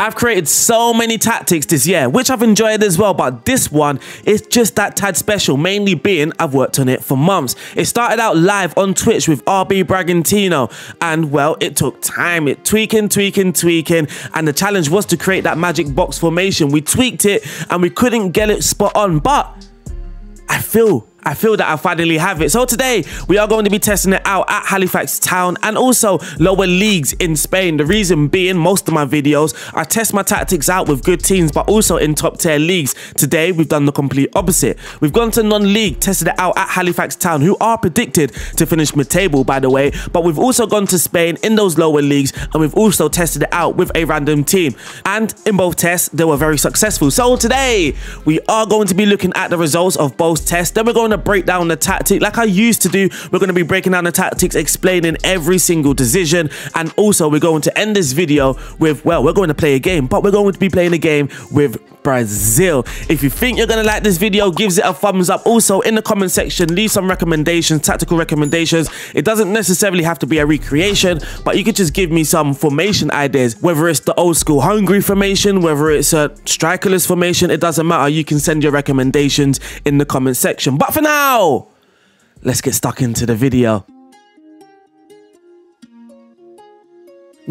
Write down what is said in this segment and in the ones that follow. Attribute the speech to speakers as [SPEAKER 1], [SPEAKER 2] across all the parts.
[SPEAKER 1] I've created so many tactics this year, which I've enjoyed as well, but this one is just that tad special, mainly being I've worked on it for months. It started out live on Twitch with RB Bragantino, and well, it took time. It tweaking, and the challenge was to create that magic box formation. We tweaked it and we couldn't get it spot on, but I feel that I finally have it. So today we are going to be testing it out at Halifax Town and also lower leagues in Spain. The reason being, most of my videos I test my tactics out with good teams but also in top tier leagues. Today we've done the complete opposite. We've gone to non-league, tested it out at Halifax Town, who are predicted to finish mid-table by the way, but we've also gone to Spain in those lower leagues and we've also tested it out with a random team, and in both tests they were very successful. So today we are going to be looking at the results of both tests, then we're going to break down the tactic like I used to do. We're going to be breaking down the tactics, explaining every single decision, and also we're going to end this video with, well, we're going to play a game, but we're going to be playing a game with Brazil. If you think you're going to like this video, gives it a thumbs up. Also in the comment section, leave some recommendations, tactical recommendations. It doesn't necessarily have to be a recreation, but you could just give me some formation ideas, whether it's the old school Hungary formation, whether it's a strikerless formation, it doesn't matter. You can send your recommendations in the comment section. But for now, let's get stuck into the video.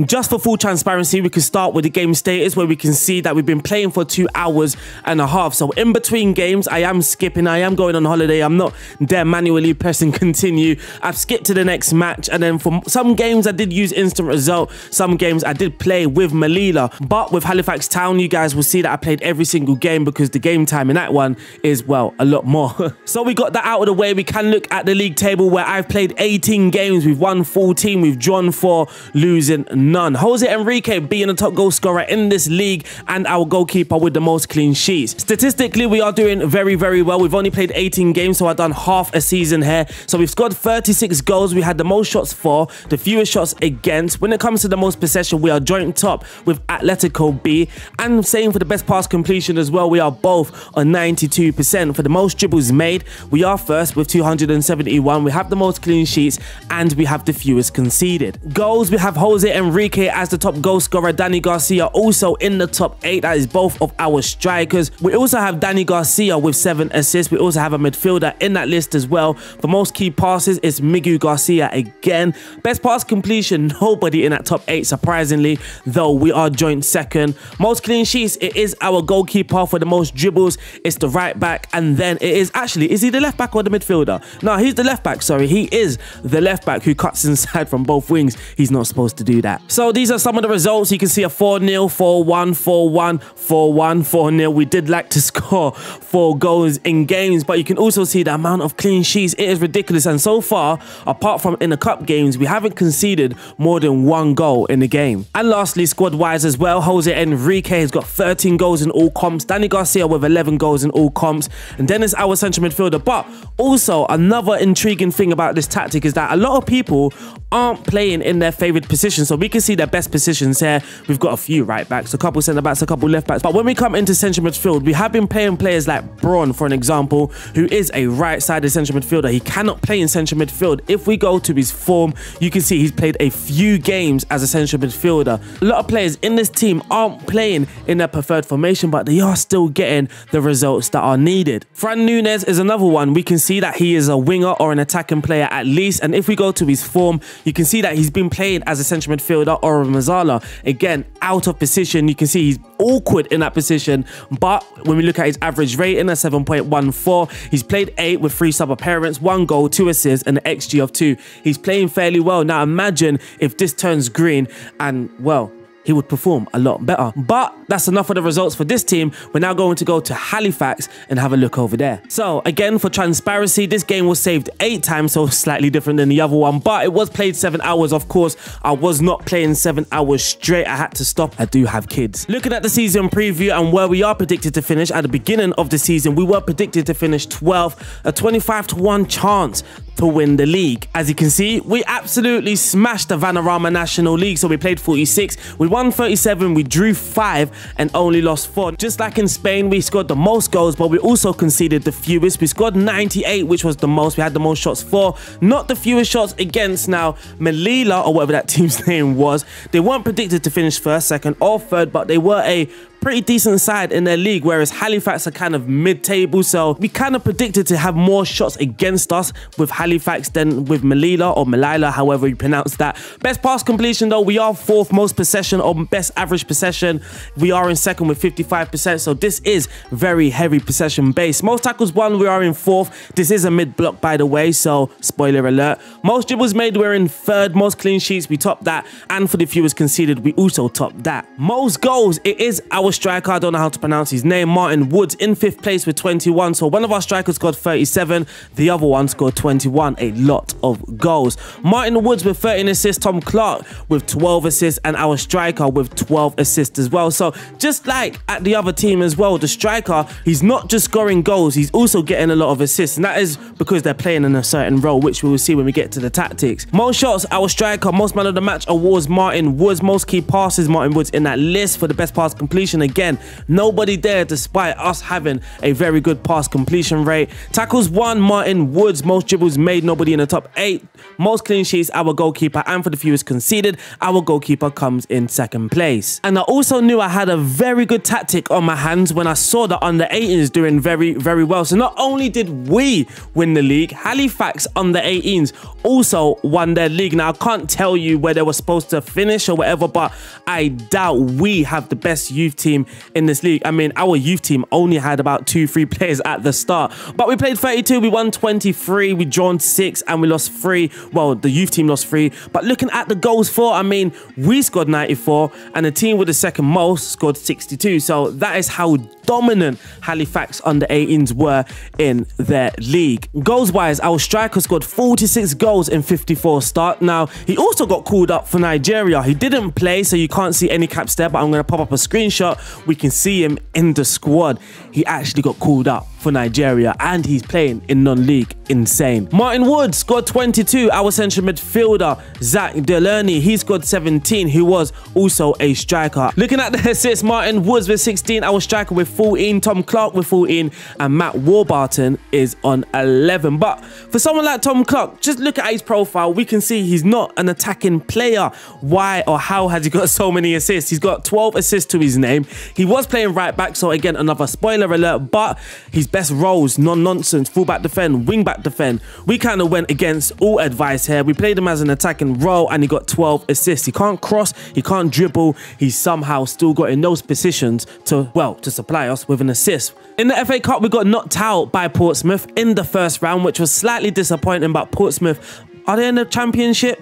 [SPEAKER 1] Just for full transparency, we can start with the game status, where we can see that we've been playing for 2 hours and a half. So in between games, I am skipping. I am going on holiday. I'm not there manually pressing continue. I've skipped to the next match. And then for some games, I did use instant result. Some games I did play with Melilla. But with Halifax Town, you guys will see that I played every single game because the game time in that one is, well, a lot more. So we got that out of the way. We can look at the league table, where I've played 18 games. We've won 14. We've drawn 4, losing none. Jose Enrique being the top goal scorer in this league and our goalkeeper with the most clean sheets. Statistically, we are doing very, very well. We've only played 18 games, so I've done half a season here. So we've scored 36 goals. We had the most shots for, the fewest shots against. When it comes to the most possession, we are joint top with Atletico B. And same for the best pass completion as well. We are both on 92%. For the most dribbles made, we are first with 271. We have the most clean sheets and we have the fewest conceded. Goals, we have Jose Enrique as the top goal scorer, Danny Garcia also in the top 8. That is both of our strikers. We also have Danny Garcia with 7 assists. We also have a midfielder in that list as well. For most key passes, it's Miguel Garcia again. Best pass completion, nobody in that top 8 surprisingly, though we are joint second. Most clean sheets, it is our goalkeeper. For the most dribbles, it's the right back, and then it is actually, is he the left back or the midfielder? No, he's the left back, sorry. He is the left back who cuts inside from both wings. He's not supposed to do that. So these are some of the results. You can see a 4-0, 4-1, 4-1, 4-1, 4-0. We did like to score 4 goals in games, but you can also see the amount of clean sheets. It is ridiculous. And so far, apart from in the cup games, we haven't conceded more than 1 goal in the game. And lastly, squad-wise as well, Jose Enrique has got 13 goals in all comps. Danny Garcia with 11 goals in all comps. And then it's our central midfielder. But also, another intriguing thing about this tactic is that a lot of people aren't playing in their favourite position. So we can see their best positions here. We've got a few right backs, a couple centre backs, a couple left backs. But when we come into central midfield, we have been playing players like Braun, for an example, who is a right-sided central midfielder. He cannot play in central midfield. If we go to his form, you can see he's played a few games as a central midfielder. A lot of players in this team aren't playing in their preferred formation, but they are still getting the results that are needed. Fran Nunes is another one. We can see that he is a winger or an attacking player at least. And if we go to his form, you can see that he's been playing as a central midfielder or a Mazzala. Again, out of position. You can see he's awkward in that position. But when we look at his average rating at 7.14, he's played 8 with 3 sub appearances, 1 goal, 2 assists, and an XG of 2. He's playing fairly well. Now imagine if this turns green and, well, he would perform a lot better. But that's enough of the results for this team. We're now going to go to Halifax and have a look over there. So again, for transparency, this game was saved 8 times, so slightly different than the other one, but it was played 7 hours. Of course, I was not playing 7 hours straight. I had to stop. I do have kids. Looking at the season preview and where we are predicted to finish at the beginning of the season, we were predicted to finish 12th, a 25-to-1 chance to win the league. As you can see, we absolutely smashed the Vanarama National League. So we played 46, we won 37, we drew 5, and only lost 4. Just like in Spain, we scored the most goals, but we also conceded the fewest. We scored 98, which was the most. We had the most shots for, not the fewest shots against. Now, Melilla, or whatever that team's name was, they weren't predicted to finish first, second, or third, but they were a pretty decent side in their league, whereas Halifax are kind of mid-table, so we kind of predicted to have more shots against us with Halifax than with Melilla, or Melilla, however you pronounce that. Best pass completion though, we are 4th most possession, or best average possession. We are in 2nd with 55%, so this is very heavy possession based. Most tackles won, we are in 4th. This is a mid-block, by the way, so spoiler alert. Most dribbles made, we're in 3rd. Most clean sheets, we topped that, and for the fewest conceded, we also topped that. Most goals, it is our striker, I don't know how to pronounce his name, Martin Woods, in 5th place with 21. So one of our strikers scored 37, the other one scored 21. A lot of goals. Martin Woods with 13 assists, Tom Clark with 12 assists, and our striker with 12 assists as well. So just like at the other team as well, the striker, he's not just scoring goals, he's also getting a lot of assists, and that is because they're playing in a certain role, which we will see when we get to the tactics. Most shots, our striker. Most man of the match awards, Martin Woods. Most key passes, Martin Woods in that list. For the best pass completion, again, nobody there despite us having a very good pass completion rate. Tackles won, Martin Woods. Most dribbles made, nobody in the top 8. Most clean sheets, our goalkeeper, and for the fewest conceded, our goalkeeper comes in 2nd place. And I also knew I had a very good tactic on my hands when I saw the under 18s doing very, very well. So not only did we win the league, Halifax under 18s also won their league. Now I can't tell you where they were supposed to finish or whatever, but I doubt we have the best youth team in this league. I mean, our youth team only had about 2-3 players at the start, but we played 32, we won 23, we drawn 6, and we lost 3. Well, the youth team lost 3, but looking at the goals for, I mean, we scored 94, and the team with the 2nd most scored 62. So that is how dominant Halifax under 18s were in their league. Goals wise, our striker scored 46 goals in 54 starts. Now, he also got called up for Nigeria. He didn't play, so you can't see any caps there, but I'm going to pop up a screenshot. We can see him in the squad. He actually got called up for Nigeria, and he's playing in non-league. Insane. Martin Woods scored 22. Our central midfielder, Zach Delaney, he scored 17. He was also a striker. Looking at the assists, Martin Woods with 16, our striker with 14, Tom Clark with 14, and Matt Warburton is on 11. But for someone like Tom Clark, just look at his profile, we can see he's not an attacking player. Why or how has he got so many assists? He's got 12 assists to his name. He was playing right back, so again, another spoiler alert, but his best roles, non-nonsense, full-back defend, wing-back defend. We kind of went against all advice here. We played him as an attacking role, and he got 12 assists. He can't cross, he can't dribble. He's somehow still got in those positions to, well, to supply us with an assist. In the FA Cup, we got knocked out by Portsmouth in the 1st round, which was slightly disappointing, but Portsmouth, are they in the Championship?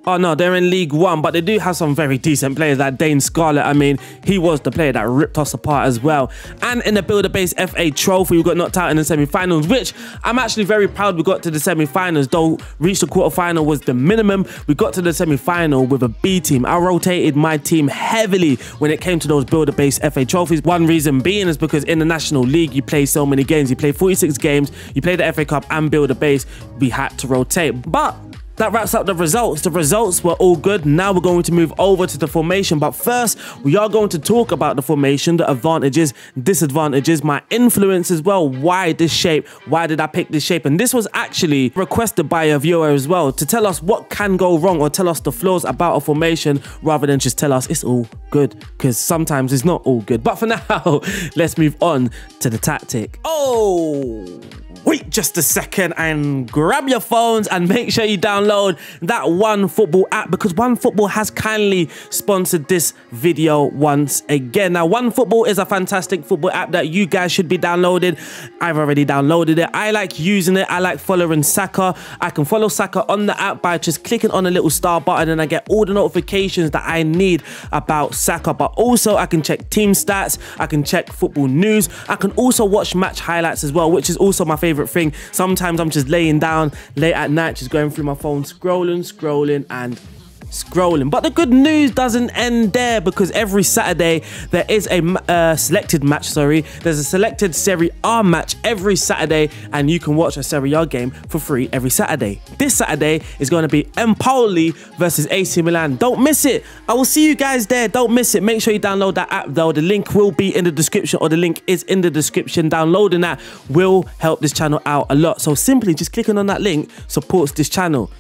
[SPEAKER 1] Oh no, they're in League One, but they do have some very decent players like Dane Scarlett. I mean, he was the player that ripped us apart as well. And in the Builder-based FA Trophy, we got knocked out in the semi-finals, which I'm actually very proud we got to the semi-finals, though reach the quarter-final was the minimum. We got to the semi-final with a B team. I rotated my team heavily when it came to those Builder-based FA Trophies. One reason being is because in the National League, you play so many games. You play 46 games, you play the FA Cup and Builder-based. We had to rotate. But that wraps up the results. The results were all good. Now we're going to move over to the formation. But first, we are going to talk about the formation, the advantages, disadvantages, my influence as well. Why this shape? Why did I pick this shape? And this was actually requested by a viewer as well, to tell us what can go wrong or tell us the flaws about a formation rather than just tell us it's all good, because sometimes it's not all good. But for now, let's move on to the tactic. Oh, wait just a second and grab your phones and make sure you download that OneFootball app, because OneFootball has kindly sponsored this video once again. Now, OneFootball is a fantastic football app that you guys should be downloading. I've already downloaded it. I like using it. I like following Saka. I can follow Saka on the app by just clicking on the little star button, and I get all the notifications that I need about Saka. But also I can check team stats, I can check football news, I can also watch match highlights as well, which is also my favorite thing. Sometimes I'm just laying down late at night, just going through my phone, scrolling, and scrolling. But the good news doesn't end there, because every Saturday there is a selected match, there's a selected Serie A match every Saturday, and you can watch a Serie A game for free every Saturday. This Saturday is going to be Empoli versus AC Milan. Don't miss it. I will see you guys there. Don't miss it. Make sure you download that app though. The link will be in the description, or the link is in the description. Downloading that will help this channel out a lot. So simply just clicking on that link supports this channel.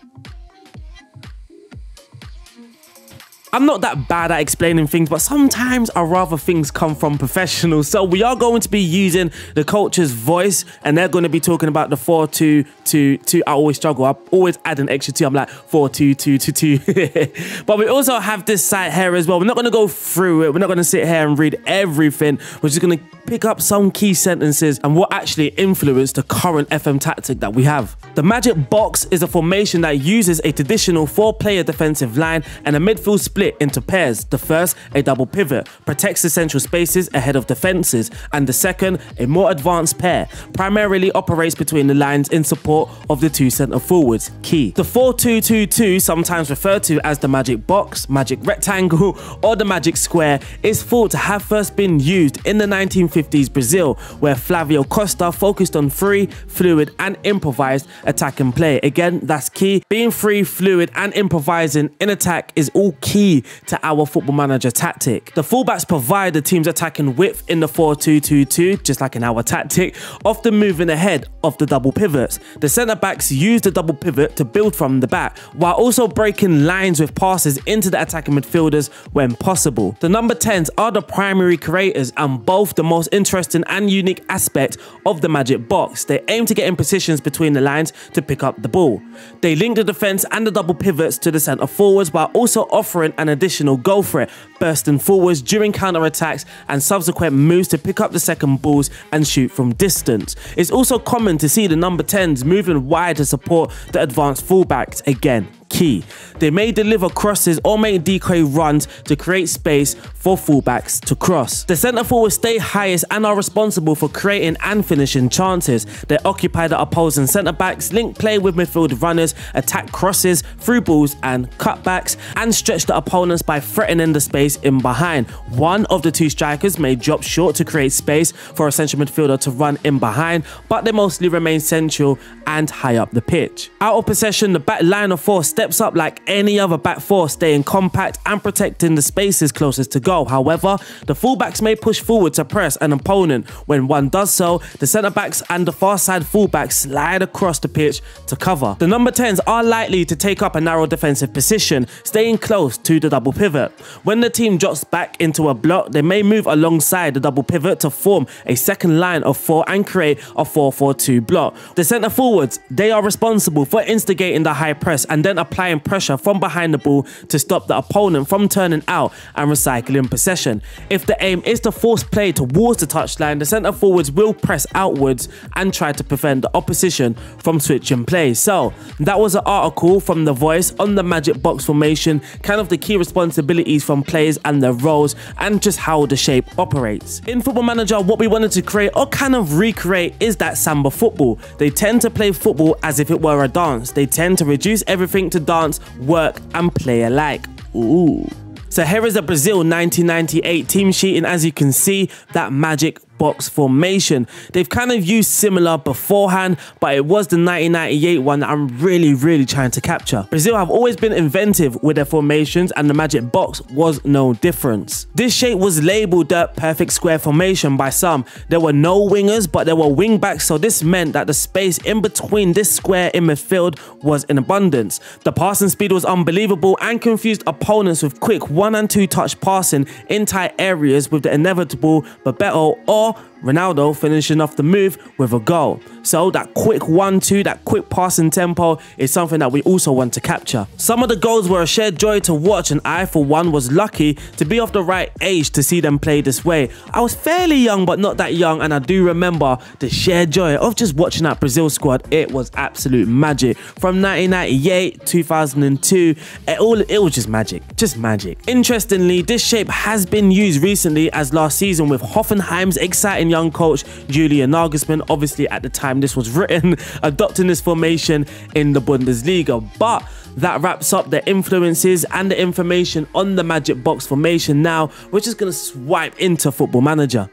[SPEAKER 1] I'm not that bad at explaining things, but sometimes I rather things come from professionals. So we are going to be using the coach's voice, and they're going to be talking about the 4-2-2-2. I always struggle. I always add an extra 2. I'm like 4-2-2-2-2. But we also have this site here as well. We're not going to go through it. We're not going to sit here and read everything. We're just going to pick up some key sentences and what actually influenced the current FM tactic that we have. The Magic Box is a formation that uses a traditional 4-player defensive line and a midfield split into pairs. The first, a double pivot, protects the central spaces ahead of defenses, and the second, a more advanced pair, primarily operates between the lines in support of the 2 centre forwards. Key. The 4-2-2-2, sometimes referred to as the Magic Box, Magic Rectangle, or the Magic Square, is thought to have first been used in the 1950s Brazil, where Flavio Costa focused on free, fluid, and improvised attack and play. Again, that's key. Being free, fluid, and improvising in attack is all key to our Football Manager tactic. The fullbacks provide the team's attacking width in the 4-2-2-2, just like in our tactic, often moving ahead of the double pivots. The centre backs use the double pivot to build from the back, while also breaking lines with passes into the attacking midfielders when possible. The number 10s are the primary creators and both the most interesting and unique aspect of the Magic Box. They aim to get in positions between the lines to pick up the ball. They link the defence and the double pivots to the centre forwards, while also offering an additional goal threat, bursting forwards during counter-attacks and subsequent moves to pick up the second balls and shoot from distance. It's also common to see the number 10s moving wide to support the advanced fullbacks. Again, key. They may deliver crosses or make decoy runs to create space for fullbacks to cross. The centre forwards stay highest and are responsible for creating and finishing chances. They occupy the opposing centre backs, link play with midfield runners, attack crosses, through balls and cutbacks, and stretch the opponents by threatening the space in behind. One of the 2 strikers may drop short to create space for a central midfielder to run in behind, but they mostly remain central and high up the pitch. Out of possession, the back line of 4 steps up like any other back 4, staying compact and protecting the spaces closest to goal. However, the fullbacks may push forward to press an opponent. When one does so, the centre backs and the far side fullbacks slide across the pitch to cover. The number 10s are likely to take up a narrow defensive position, staying close to the double pivot. When the team drops back into a block, they may move alongside the double pivot to form a second line of 4 and create a 4-4-2 block. The centre forwards, they are responsible for instigating the high press and then applying pressure from behind the ball to stop the opponent from turning out and recycling possession. If the aim is to force play towards the touchline, the centre forwards will press outwards and try to prevent the opposition from switching play. So that was an article from The Voice on the Magic Box formation, kind of the key responsibilities from players and their roles, and just how the shape operates. In Football Manager, what we wanted to create or kind of recreate is that samba football. They tend to play football as if it were a dance. They tend to reduce everything to dance, work and play alike. Ooh. So here is a Brazil 1998 team sheet, and as you can see, that Magic Box formation. They've kind of used similar beforehand, but it was the 1998 one that I'm really trying to capture. Brazil have always been inventive with their formations, and the Magic Box was no difference. This shape was labelled the perfect square formation by some. There were no wingers, but there were wing backs, so this meant that the space in between this square in midfield was in abundance. The passing speed was unbelievable and confused opponents with quick 1- and 2-touch passing in tight areas, with the inevitable Bebeto or Ronaldo finishing off the move with a goal. So that quick 1-2, that quick passing tempo is something that we also want to capture. Some of the goals were a shared joy to watch, and I for one was lucky to be of the right age to see them play this way. I was fairly young but not that young, and I do remember the shared joy of just watching that Brazil squad. It was absolute magic. From 1998, 2002, it was just magic. Interestingly, this shape has been used recently as last season with Hoffenheim's exciting young coach Julian Nagelsmann, obviously at the time this was written, adopting this formation in the Bundesliga. But that wraps up the influences and the information on the Magic Box formation. Now we're just going to swipe into Football Manager.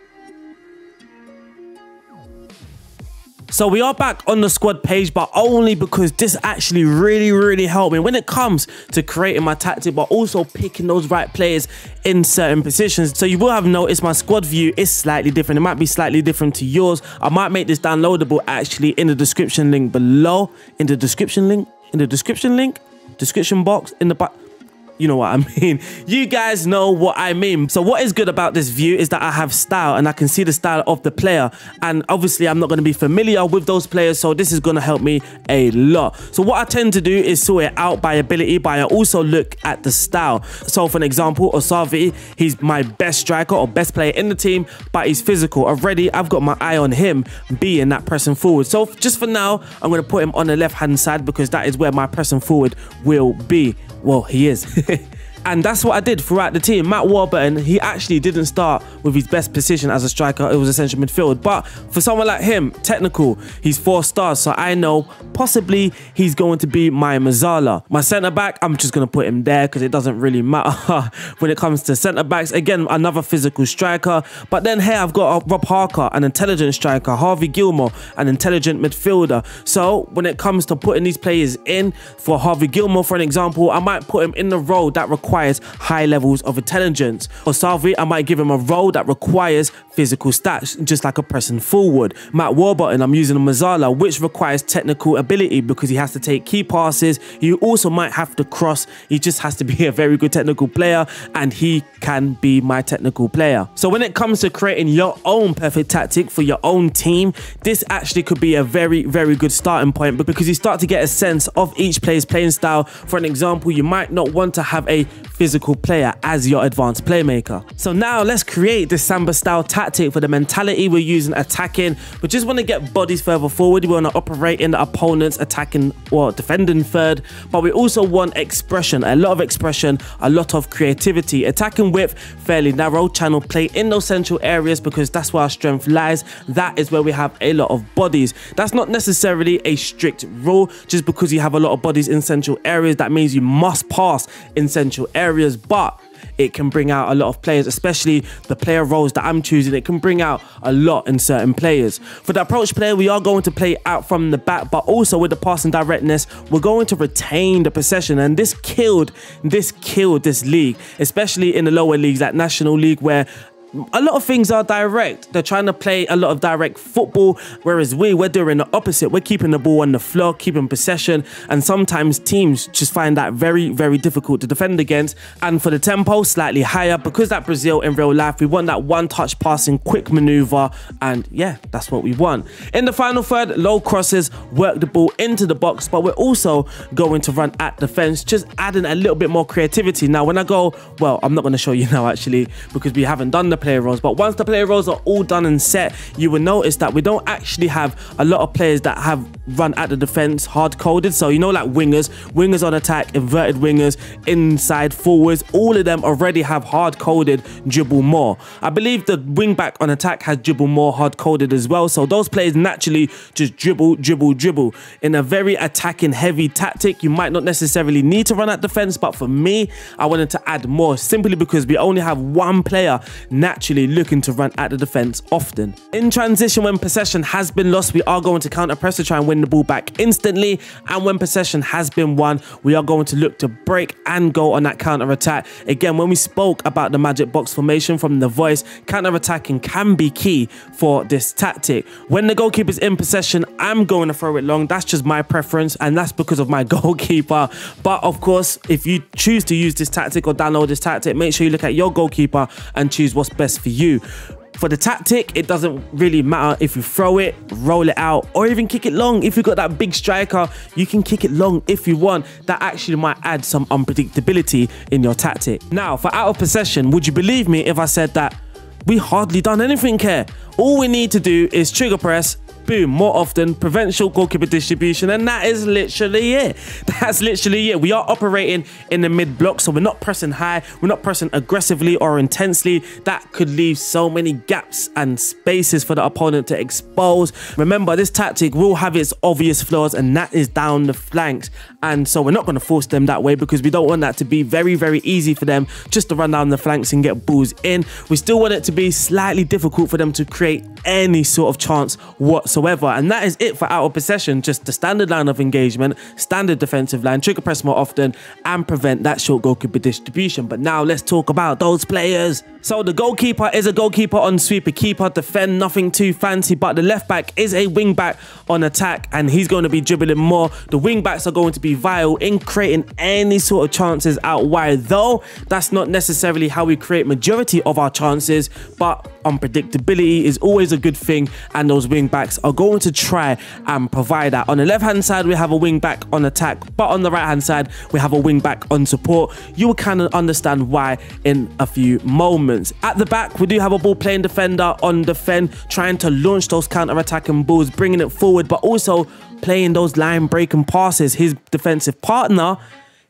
[SPEAKER 1] So we are back on the squad page, but only because this actually really helped me when it comes to creating my tactic, but also picking those right players in certain positions. So you will have noticed my squad view is slightly different. It might be slightly different to yours. I might make this downloadable actually in the description link below. In the description link? In the description link? Description box? In the back? You know what I mean. You guys know what I mean. So what is good about this view is that I have style and I can see the style of the player. And obviously I'm not going to be familiar with those players, so this is going to help me a lot. So what I tend to do is sort it out by ability, but I also look at the style. So for an example, Osavi, he's my best striker or best player in the team, but he's physical. Already I've got my eye on him being that pressing forward. So just for now, I'm going to put him on the left hand side because that is where my pressing forward will be. Well, he is. And that's what I did throughout the team. Matt Warburton, he actually didn't start with his best position as a striker. It was a central midfield. But for someone like him, technical, he's 4 stars. So I know possibly he's going to be my Mazzala. My centre-back, I'm just going to put him there because it doesn't really matter when it comes to centre-backs. Again, another physical striker. But then here I've got Rob Harker, an intelligent striker. Harvey Gilmore, an intelligent midfielder. So when it comes to putting these players in, for Harvey Gilmore, for an example, I might put him in the role that requires high levels of intelligence. Or Salvi, I might give him a role that requires physical stats, just like a pressing forward. Matt Warburton, I'm using a Mazzala, which requires technical ability because he has to take key passes. He also might have to cross. He just has to be a very good technical player, and he can be my technical player. So when it comes to creating your own perfect tactic for your own team, this actually could be a very good starting point, because you start to get a sense of each player's playing style. For an example, you might not want to have a physical player as your advanced playmaker. So now let's create this Samba style tactic. For the mentality, we're using attacking. We just want to get bodies further forward. We want to operate in the opponent's attacking or defending third, but we also want expression, a lot of expression, a lot of creativity. Attacking width, fairly narrow, channel play in those central areas because that's where our strength lies. That is where we have a lot of bodies. That's not necessarily a strict rule. Just because you have a lot of bodies in central areas, that means you must pass in central areas, but it can bring out a lot of players, especially the player roles that I'm choosing. It can bring out a lot in certain players. For the approach player, we are going to play out from the back, but also with the passing directness, we're going to retain the possession. And this killed this league, especially in the lower leagues like National League, where a lot of things are direct. They're trying to play a lot of direct football, whereas we're doing the opposite. We're keeping the ball on the floor, keeping possession, and sometimes teams just find that very difficult to defend against. And for the tempo, slightly higher, because that Brazil in real life, we want that one-touch passing, quick maneuver, and yeah, that's what we want. In the final third, low crosses, work the ball into the box, but we're also going to run at defense, just adding a little bit more creativity. Now, when I go, well, I'm not going to show you now actually, because we haven't done the player roles, but once the player roles are all done and set, you will notice that we don't actually have a lot of players that have run at the defense hard-coded. So you know, like wingers on attack, inverted wingers, inside forwards, all of them already have hard-coded dribble more. I believe the wing back on attack has dribble more hard-coded as well, so those players naturally just dribble. In a very attacking heavy tactic, you might not necessarily need to run at defense, but for me, I wanted to add more simply because we only have one player naturally looking to run at the defense often. In transition, when possession has been lost, we are going to counter press to try and win the ball back instantly, and when possession has been won, we are going to look to break and go on that counter attack. Again, when we spoke about the Magic Box formation from the voice, counter attacking can be key for this tactic. When the goalkeeper's in possession, I'm going to throw it long. That's just my preference, and that's because of my goalkeeper. But of course, if you choose to use this tactic or download this tactic, make sure you look at your goalkeeper and choose what's best for you. For the tactic, it doesn't really matter if you throw it, roll it out, or even kick it long. If you've got that big striker, you can kick it long if you want. That actually might add some unpredictability in your tactic. Now, for out of possession, would you believe me if I said that we hardly done anything here? All we need to do is trigger press, boom, more often, prevent short goalkeeper distribution, and that is literally it. That's literally it. We are operating in the mid block, so we're not pressing high, we're not pressing aggressively or intensely. That could leave so many gaps and spaces for the opponent to expose. Remember, this tactic will have its obvious flaws, and that is down the flanks, and so we're not going to force them that way because we don't want that to be very, very easy for them just to run down the flanks and get balls in. We still want it to be slightly difficult for them to create any sort of chance whatsoever, and that is it for out of possession. Just the standard line of engagement, standard defensive line, trigger press more often, and prevent that short goalkeeper distribution. But now let's talk about those players. So the goalkeeper is a goalkeeper on sweep, a keeper, defend, nothing too fancy, but the left back is a wing back on attack, and he's going to be dribbling more. The wing backs are going to be vital in creating any sort of chances out wide, though that's not necessarily how we create majority of our chances, but unpredictability is always a good thing, and those wing backs are going to try and provide that. On the left hand side we have a wing back on attack, but on the right hand side we have a wing back on support. You will kind of understand why in a few moments. At the back we do have a ball playing defender on defend, trying to launch those counter attacking balls, bringing it forward, but also playing those line breaking passes. His defensive partner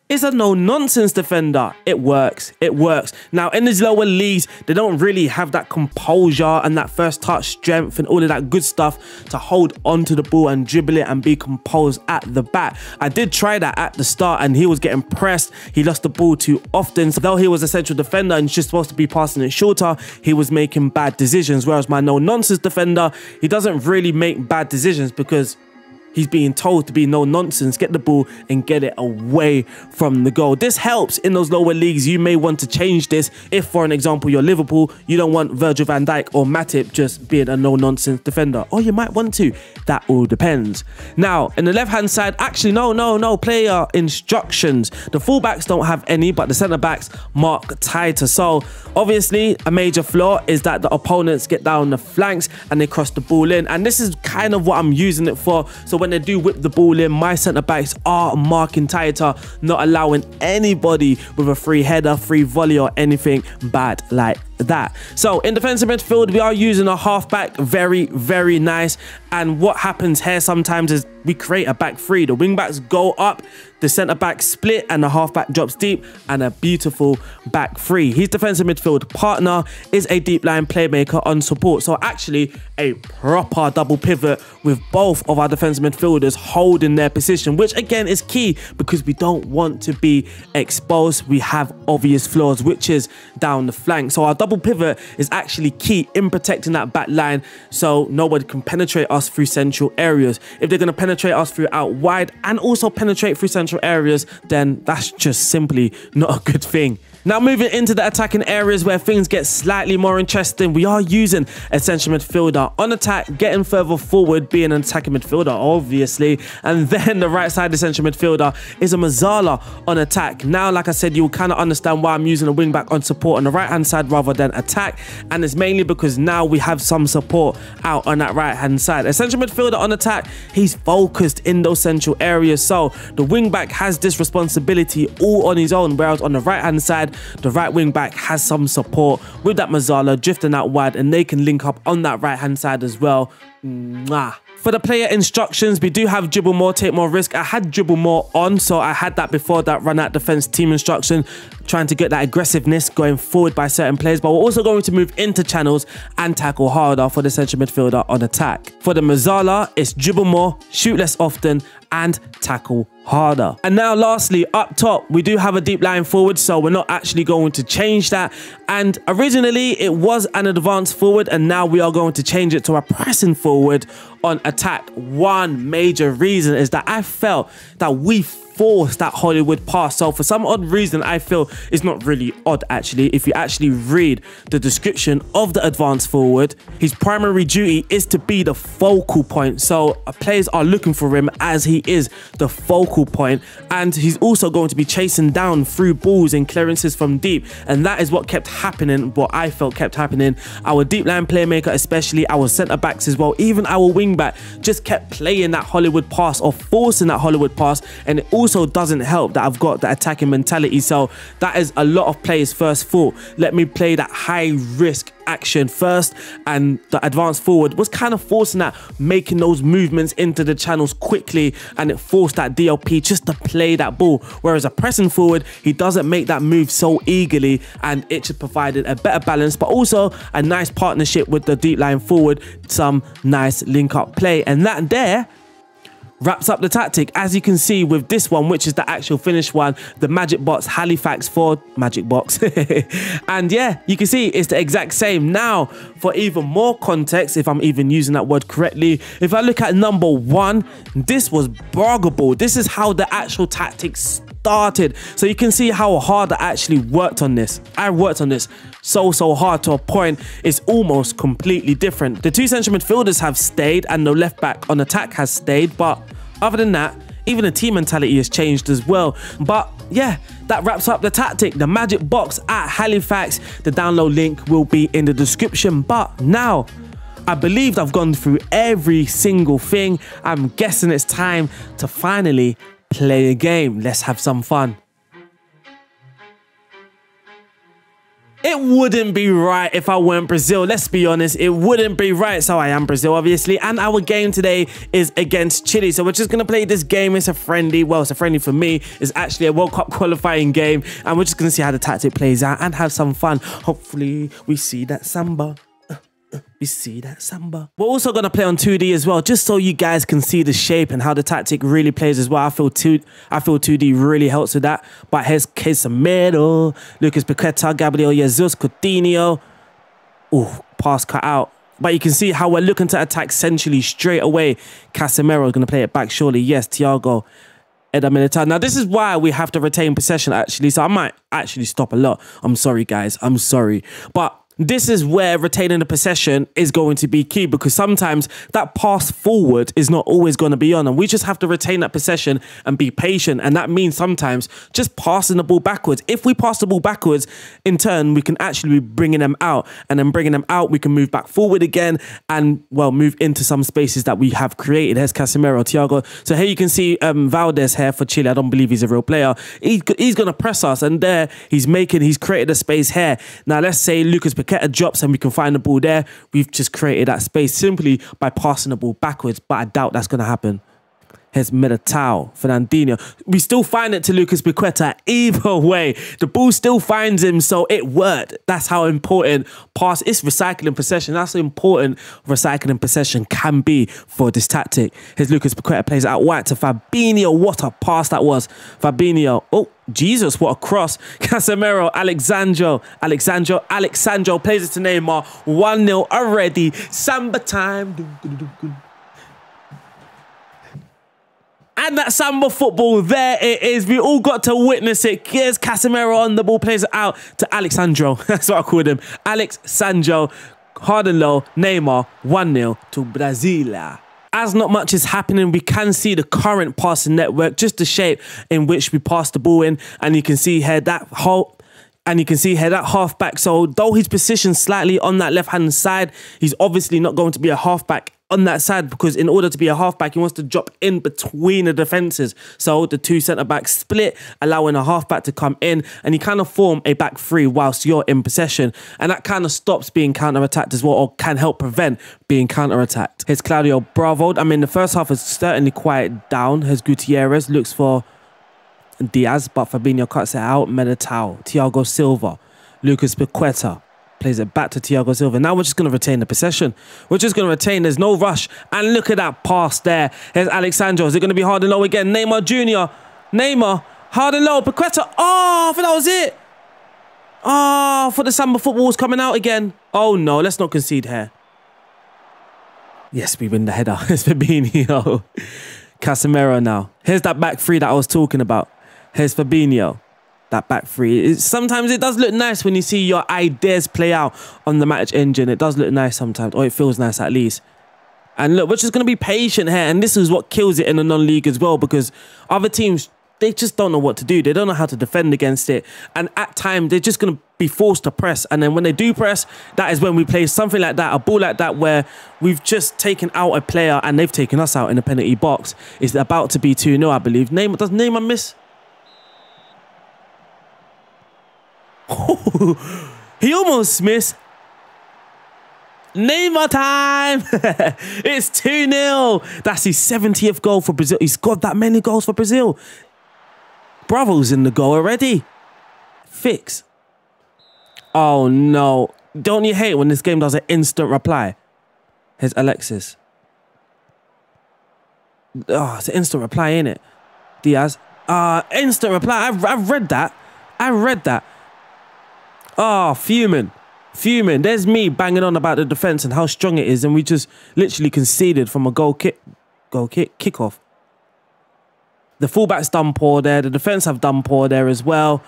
[SPEAKER 1] is a no-nonsense defender. It works. It works. Now, in these lower leagues, they don't really have that composure and that first touch strength and all of that good stuff to hold onto the ball and dribble it and be composed at the back. I did try that at the start, and he was getting pressed. He lost the ball too often. So though he was a central defender and just supposed to be passing it shorter, he was making bad decisions. Whereas my no-nonsense defender, he doesn't really make bad decisions because he's being told to be no nonsense, get the ball and get it away from the goal. This helps in those lower leagues. You may want to change this if, for an example, you're Liverpool, you don't want Virgil van Dijk or Matip just being a no nonsense defender, or you might want to. That all depends. Now, in the left hand side, actually, no player instructions. The fullbacks don't have any, but the centre backs mark tighter. So obviously a major flaw is that the opponents get down the flanks and they cross the ball in, and this is kind of what I'm using it for. So when they do whip the ball in, my centre backs are marking tighter, not allowing anybody with a free header, free volley or anything bad like that. So in defensive midfield we are using a halfback, very nice. And what happens here sometimes is we create a back three. The wing backs go up, the centre back split, and the halfback drops deep, and a beautiful back three. His defensive midfield partner is a deep line playmaker on support, so actually a proper double pivot with both of our defensive midfielders holding their position, which again is key because we don't want to be exposed. We have obvious flaws, which is down the flank. So our double pivot is actually key in protecting that back line, so nobody can penetrate us through central areas. If they're going to penetrate us through out wide and also penetrate through central areas, then that's just simply not a good thing. Now moving into the attacking areas where things get slightly more interesting, we are using a central midfielder on attack, getting further forward, being an attacking midfielder obviously, and then the right side of the central midfielder is a Mazzala on attack. Now like I said, you'll kind of understand why I'm using a wing back on support on the right hand side rather than attack, and it's mainly because now we have some support out on that right hand side. A central midfielder on attack, he's focused in those central areas, so the wing back has this responsibility all on his own, whereas on the right hand side the right wing back has some support with that Mazzala drifting out wide, and they can link up on that right hand side as well. For the player instructions, we do have dribble more, take more risk. I had dribble more on, so I had that before that run out defense team instruction, trying to get that aggressiveness going forward by certain players. But we're also going to move into channels and tackle harder for the central midfielder on attack. For the Mazzala, it's dribble more, shoot less often, and tackle harder. And now lastly, up top, we do have a deep line forward, so we're not actually going to change that. And originally it was an advanced forward, and now we are going to change it to a pressing forward on attack. One major reason is that I felt that we forced that Hollywood pass. So for some odd reason, I feel it's not really odd actually. If you actually read the description of the advanced forward, his primary duty is to be the focal point. So players are looking for him as he is the focal point, and he's also going to be chasing down through balls and clearances from deep, and that is what kept happening, what I felt kept happening. Our deep line playmaker, especially our centre backs as well, even our wing back, just kept playing that Hollywood pass or forcing that Hollywood pass, and it also also doesn't help that I've got the attacking mentality. So that is a lot of players' first thought. Let me play that high risk action first, and the advanced forward was kind of forcing that, making those movements into the channels quickly, and it forced that DLP just to play that ball. Whereas a pressing forward, he doesn't make that move so eagerly, and it just provided a better balance, but also a nice partnership with the deep line forward, some nice link up play, and that there wraps up the tactic, as you can see with this one, which is the actual finished one, the Magic Box Halifax 4 Magic Box. And yeah, you can see it's the exact same. Now, for even more context, if I'm even using that word correctly, if I look at number 1, this was bargable. This is how the actual tactics started. So you can see how hard I actually worked on this. I worked on this so hard to a point it's almost completely different. The 2 central midfielders have stayed and the left back on attack has stayed, but other than that, even the team mentality has changed as well. But yeah, that wraps up the tactic, the Magic Box at Halifax. The download link will be in the description. But now, I believe I've gone through every single thing. I'm guessing it's time to finally play a game. Let's have some fun. It wouldn't be right if I weren't Brazil. Let's be honest, it wouldn't be right. So I am Brazil, obviously. And our game today is against Chile. So we're just going to play this game. It's a friendly. Well, it's a friendly for me. It's actually a World Cup qualifying game. And we're just going to see how the tactic plays out and have some fun. Hopefully, we see that samba. We see that samba. We're also going to play on 2D as well, just so you guys can see the shape and how the tactic really plays as well. I feel 2D really helps with that. But here's Casemiro, Lucas Paqueta, Gabriel Jesus, Coutinho. Oh, pass cut out. But you can see how we're looking to attack centrally straight away. Casemiro is going to play it back surely. Yes, Thiago. Eder Militao. Now, this is why we have to retain possession, actually. So I might actually stop a lot. I'm sorry, guys. I'm sorry. But this is where retaining the possession is going to be key, because sometimes that pass forward is not always going to be on, and we just have to retain that possession and be patient. And that means sometimes just passing the ball backwards. If we pass the ball backwards, in turn, we can actually be bringing them out, and then bringing them out, we can move back forward again and, well, move into some spaces that we have created. Here's Casemiro, Thiago. So here you can see Valdez here for Chile. I don't believe he's a real player. He's going to press us, and there he's created a space here. Now, let's say Lucas Paqueta drops and we can find the ball there. We've just created that space simply by passing the ball backwards, but I doubt that's going to happen. Here's Militao, Fernandinho. We still find it to Lucas Paqueta. Either way, the ball still finds him, so it worked. That's how important pass is. Recycling possession. That's how important recycling possession can be for this tactic. Here's Lucas Paqueta, plays it out wide to Fabinho. What a pass that was. Fabinho. Oh, Jesus, what a cross. Casemiro, Alexandro plays it to Neymar. 1-0 already. Samba time. And that samba football, there it is. We all got to witness it. Here's Casemiro on the ball, plays it out to Alexandro. That's what I called him. Alexandro, hard and low, Neymar, 1-0 to Brazil. As not much is happening, we can see the current passing network, just the shape in which we pass the ball in. And you can see here that halfback. So though he's positioned slightly on that left-hand side, he's obviously not going to be a halfback on that side, because in order to be a halfback, he wants to drop in between the defences. So the 2 centre-backs split, allowing a halfback to come in, and you kind of form a back 3 whilst you're in possession. And that kind of stops being counter-attacked as well, or can help prevent being counter-attacked. Here's Claudio Bravo. I mean, the first half is certainly quite down. Here's Gutierrez, looks for Diaz, but Fabinho cuts it out. Militao, Thiago Silva, Lucas Paqueta. Plays it back to Thiago Silva. Now we're just going to retain the possession. We're just going to retain. There's no rush. And look at that pass there. Here's Alexandro. Is it going to be hard and low again? Neymar Jr. Neymar. Hard and low. Paqueta. Oh, I thought that was it. Oh, for the samba football was coming out again. Oh, no. Let's not concede here. Yes, we win the header. It's Fabinho. Casemiro now. Here's that back 3 that I was talking about. Here's Fabinho. That back 3. Sometimes it does look nice when you see your ideas play out on the match engine. It does look nice sometimes, or it feels nice at least. And look, we're just going to be patient here. And this is what kills it in the non-league as well, because other teams they just don't know what to do. They don't know how to defend against it. And at times, they're just going to be forced to press. And then when they do press, that is when we play something like that, a ball like that, where we've just taken out a player and they've taken us out in the penalty box. It's about to be 2-0, I believe. Does Neymar miss? He almost missed. Neymar time! It's 2-0. That's his 70th goal for Brazil. He's got that many goals for Brazil. Bravo's in the goal already. Fix. Oh, no. Don't you hate when this game does an instant reply? Here's Alexis. Oh, it's an instant reply, ain't it? Diaz. Instant reply. I've read that. I read that. Oh, fuming. Fuming. There's me banging on about the defense and how strong it is, and we just literally conceded from a kickoff. The fullback's done poor there. The defense have done poor there as well.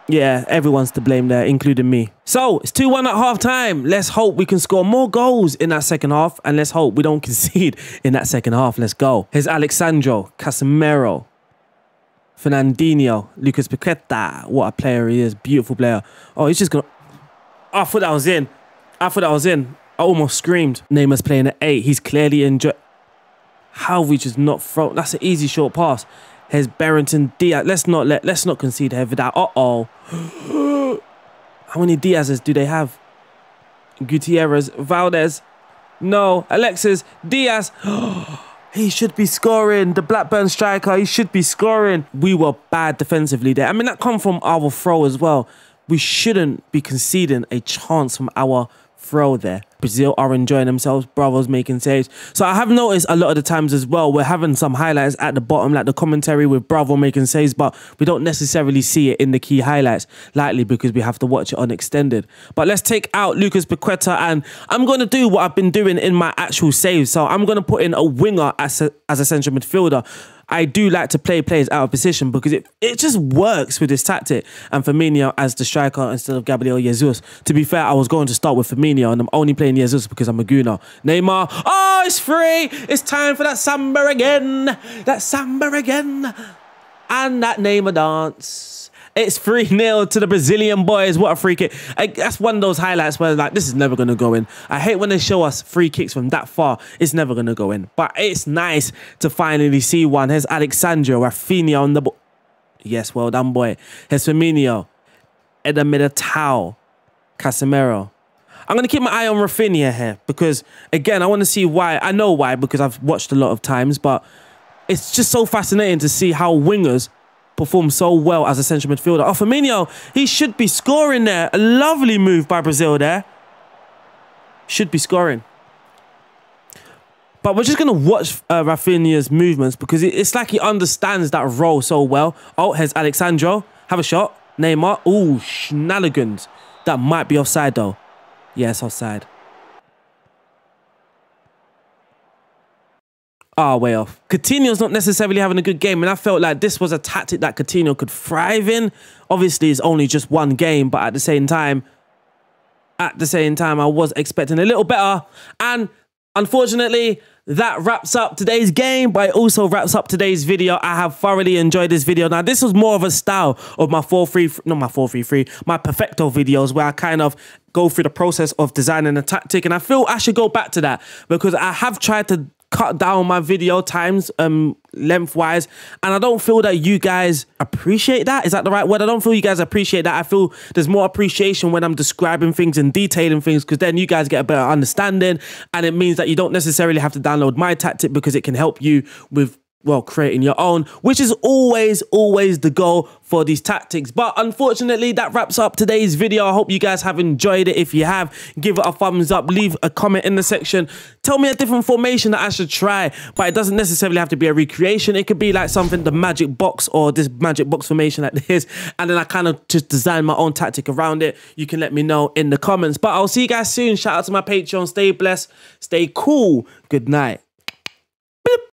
[SPEAKER 1] Yeah, everyone's to blame there, including me. So, it's 2-1 at half-time. Let's hope we can score more goals in that second half, and let's hope we don't concede in that second half. Let's go. Here's Alexandro, Casemiro, Fernandinho, Lucas Paqueta. What a player he is. Beautiful player. Oh, he's just going to... I thought that was in. I almost screamed. Neymar's playing at 8. He's clearly enjoying... How have we just not thrown? That's an easy short pass. Here's Barrington Diaz. Let's not concede here for that. Uh-oh. How many Diazes do they have? Gutierrez, Valdez. No, Alexis, Diaz. He should be scoring. The Blackburn striker, he should be scoring. We were bad defensively there. I mean, that come from our throw as well. We shouldn't be conceding a chance from our throw there. Brazil are enjoying themselves. Bravo's making saves. So I have noticed a lot of the times as well, we're having some highlights at the bottom, like the commentary with Bravo making saves, but we don't necessarily see it in the key highlights, likely because we have to watch it on extended. But let's take out Lucas Paqueta, and I'm going to do what I've been doing in my actual saves. So I'm going to put in a winger as a central midfielder. I do like to play players out of position because it just works with this tactic. And Firmino as the striker instead of Gabriel Jesus. To be fair, I was going to start with Firmino and I'm only playing Jesus because I'm a gooner. Neymar. Oh, it's free. It's time for that samba again. That samba again. And that Neymar dance. It's 3-0 to the Brazilian boys. What a free kick. That's one of those highlights where like, this is never going to go in. I hate when they show us free kicks from that far. It's never going to go in. But it's nice to finally see one. Here's Alexandro, Rafinha on the ball. Yes, well done, boy. Here's Firmino. Eder Militao. Casemiro. I'm going to keep my eye on Rafinha here because, again, I want to see why. I know why because I've watched a lot of times, but it's just so fascinating to see how wingers perform so well as a central midfielder. Oh, Firmino, he should be scoring there. A lovely move by Brazil there. Should be scoring. But we're just going to watch Rafinha's movements because it's like he understands that role so well. Oh, here's Alexandro. Have a shot. Neymar. Ooh, shenanigans. That might be offside though. Yes, offside. Way off. Coutinho's not necessarily having a good game, and I felt like this was a tactic that Coutinho could thrive in. Obviously, it's only just one game, but at the same time, I was expecting a little better. And unfortunately, that wraps up today's game, but it also wraps up today's video. I have thoroughly enjoyed this video. Now, this was more of a style of my 4-3-3, my Perfecto videos, where I kind of go through the process of designing a tactic, and I feel I should go back to that because I have tried to cut down my video times lengthwise, and I don't feel that you guys appreciate that. Is that the right word? I don't feel you guys appreciate that. I feel there's more appreciation when I'm describing things and detailing things because then you guys get a better understanding, and it means that you don't necessarily have to download my tactic because it can help you with, well, creating your own, which is always the goal for these tactics. But unfortunately, that wraps up today's video. I hope you guys have enjoyed it. If you have, give it a thumbs up, leave a comment in the section. Tell me a different formation that I should try, but it doesn't necessarily have to be a recreation. It could be like something, the magic box or this magic box formation like this, and then I kind of just design my own tactic around it. You can let me know in the comments, but I'll see you guys soon. Shout out to my Patreon. Stay blessed, stay cool. Good night.